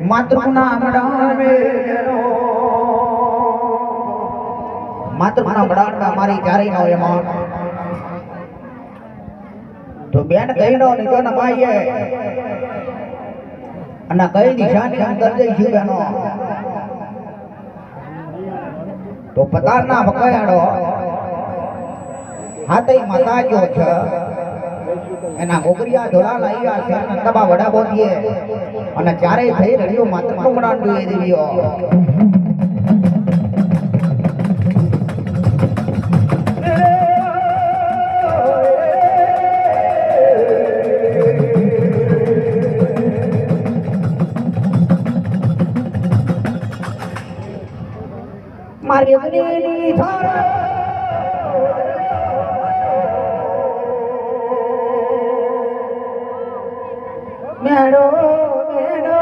માતૃના મડાવે માતૃના મડાણમાં મારી ચારી નો એમાં તો બેન કઈ નો નીચો ન પાઈએ અને કઈ દિશાની અંદર જઈશું બેનો તો પતારના વકાયાડો હાથે માતા જો છે એના ગોગરિયા ઢોલા લાવ્યા છે નંદબા વડા બોલીએ અને ચારે થઈ રહ્યો માત્ર કુમડાન દુએ દેવીઓ મારી અગ્નિની ધારા મેડો મેડો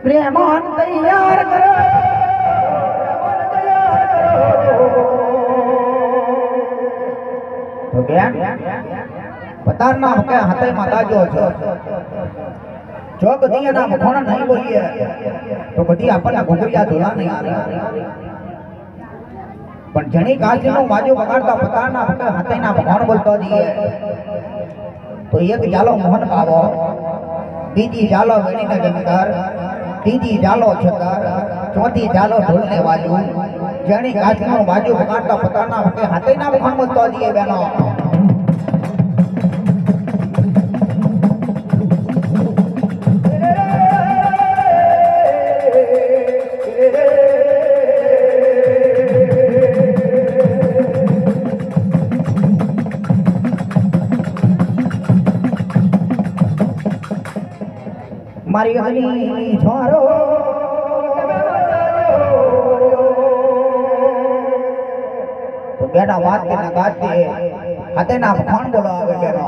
પ્રેમન તૈયાર કરો તો બેન પતારના કે હાથે માતા જો જો કદી એના મખોણા નહીં બોલીએ તો કદી આપણને ઘોઘરિયા ઢોલા નહીં આવે પણ જણી કાચીનો વાજો વગાડતા પતારના કે હાથેના મખોણ બોલતો દીએ તો એક જાલો મોહન ગાવો બીજી જાલો વેણીને ગંદર ત્રીજી જાલો છતર ચોથી જાલો ઢોલને વાજો જણી કાચીનો વાજો વગાડતા પતારના કે હાથેના મખોણ બોલતો દીએ બેનો મારી અગ્નિ છોરો તો બેટા વાત કે ના ગાતે હાથે ના ફોન બોલો આવે બેનો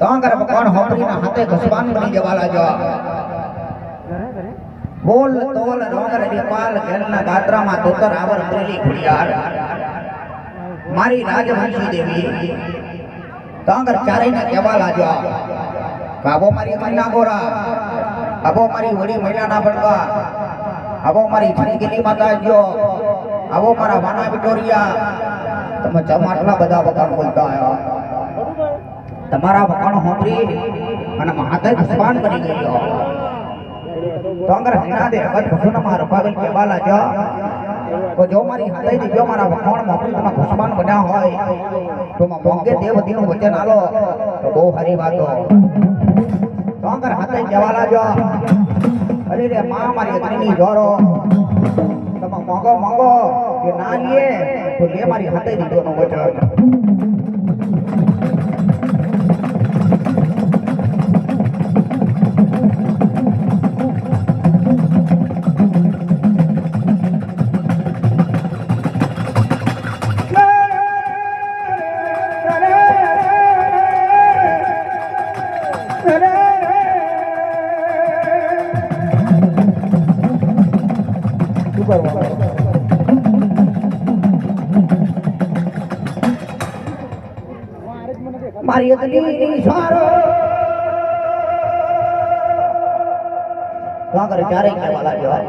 તાંગર ભગવાન હોમરીના હાથે ઘસવાન બની જવાલા જો બોલ તોલ રોગર દીપાલ ઘેરના ગાત્રામાં તોતર આવર પ્રેલી ખુડિયાર મારી રાજવંશી દેવી તાંગર ચારેના કહેવાલા જો કાબો મારી મહિના ગોરા આબો મારી વડી મહિલાના બળવા આબો મારી છનગીની માતા જો આબો મારા વાના વિટોરિયા તમે જમ આટલા બધા વખાણ બોલતા આવ્યા તમારા વખાણ હોમરી અને માથે ઘસવાન બની ગયો તોંગર હિના દે અગત ભસુનમાં રપાવેલ કેવાલા જો તો જો મારી હાથે દીજો મારા વખાણ મોકલી તમે ઘસવાન બન્યા હોય તો મોંગે દેવતીનું વચન આલો તો બહુ હરી વાતો તોંગર હાથે કેવાલા જો અરે રે માં મારી અગ્નિની જોરો તમે મોંગો મોંગો કે ના લીએ તો લે મારી હાથે દીજો નો વચન મારી અગલી સારો વાંગર ક્યારે કહેવા લાગ્યો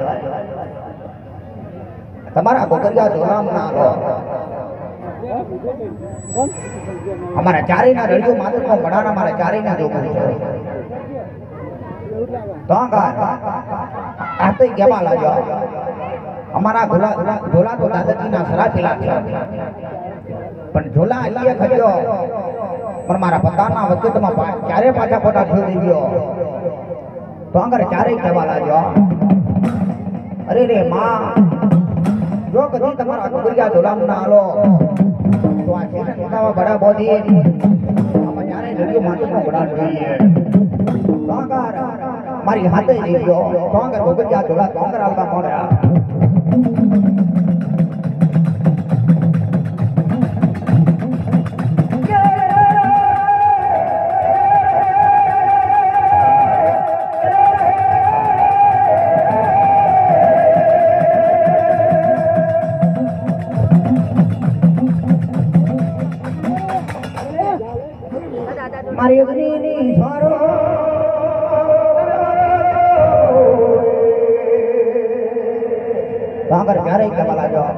તમારા ગોગરિયા જોરામ ના લો અમારા ચારેયના રળિયો માત્ર બડાના મારા ચારેયના જોગું છે તો આતે કહેવા લાગ્યો અમારા ઝોલા તો દાદાજીના સરાફીલા છે પણ ઝોલા અલીએ ખડ્યો પણ મારા પતાના વચ્ચેમાં ચારે પાછા પોતા છોડી ગયો તો આગળ ચારેય કહેવા લાગ્યો અરે રે માં જો કદી તમારા ગોગરિયા જોરામ ના આલો તો આ ચેતન ઉતાવા બડા બોધી આમાં ચારે રળિયો માત્ર બડા જોઈએ તો આગળ મારી હાથે જઈ ગયો તો આગળ ગોગરિયા જોડા તો આગળ આવવા મળ્યા મારી અગ્નિની સ્વરો આગળ ક્યારેય કહેવા લાગ્યો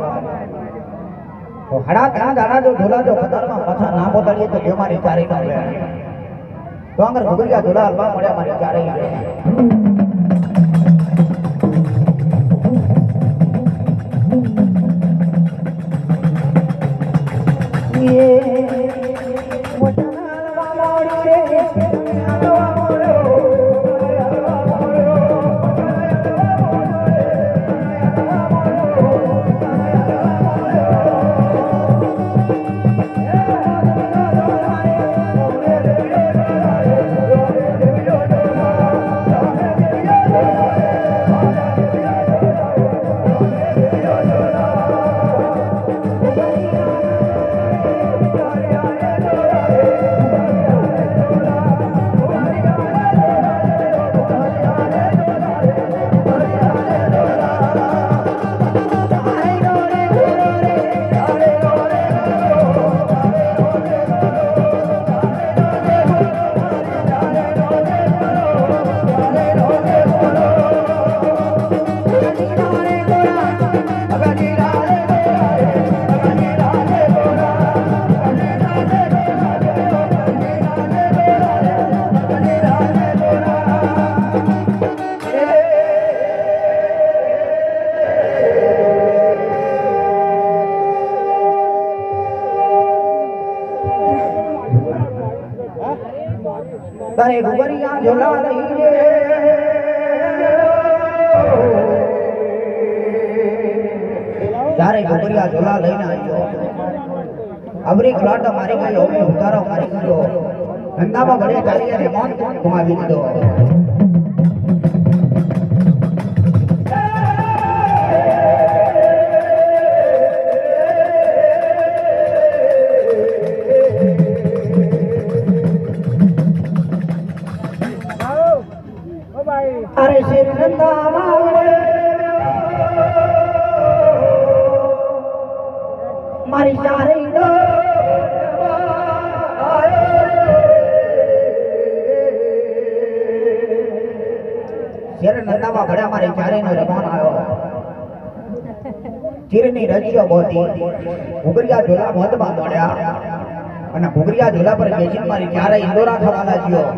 તો હડા ત્યાં દાડા જો ઝોલા જો પતારમાં પાછા ના બોતાડીએ તો જે મારી ચારેય ના લે તો આગળ ગોગરિયા ઝોલા હલવા મળ્યા મારી ચારેય તારે ગોગરિયા ઝોલા લઈને તારે ગોગરિયા ઝોલા લઈને આવ્યો અવરી ક્લાટ મારી ગયો ઉતારો મારી ગયો ધંધામાં ભલે ચાલી અને મોન ગુમાવી દીધો અરે શેર નંદા મારી ચારે શેર નંદામાં ભડ્યા મારી ચારે નો રમાન આવ્યો ચીરની રજીઓ બોધી ગોગરિયા ઝોલા મોદમાં દોડ્યા અને ગોગરિયા ઝોલા પર બેસીને મારી ચારે ઇન્દોરા ખાવા લાગ્યો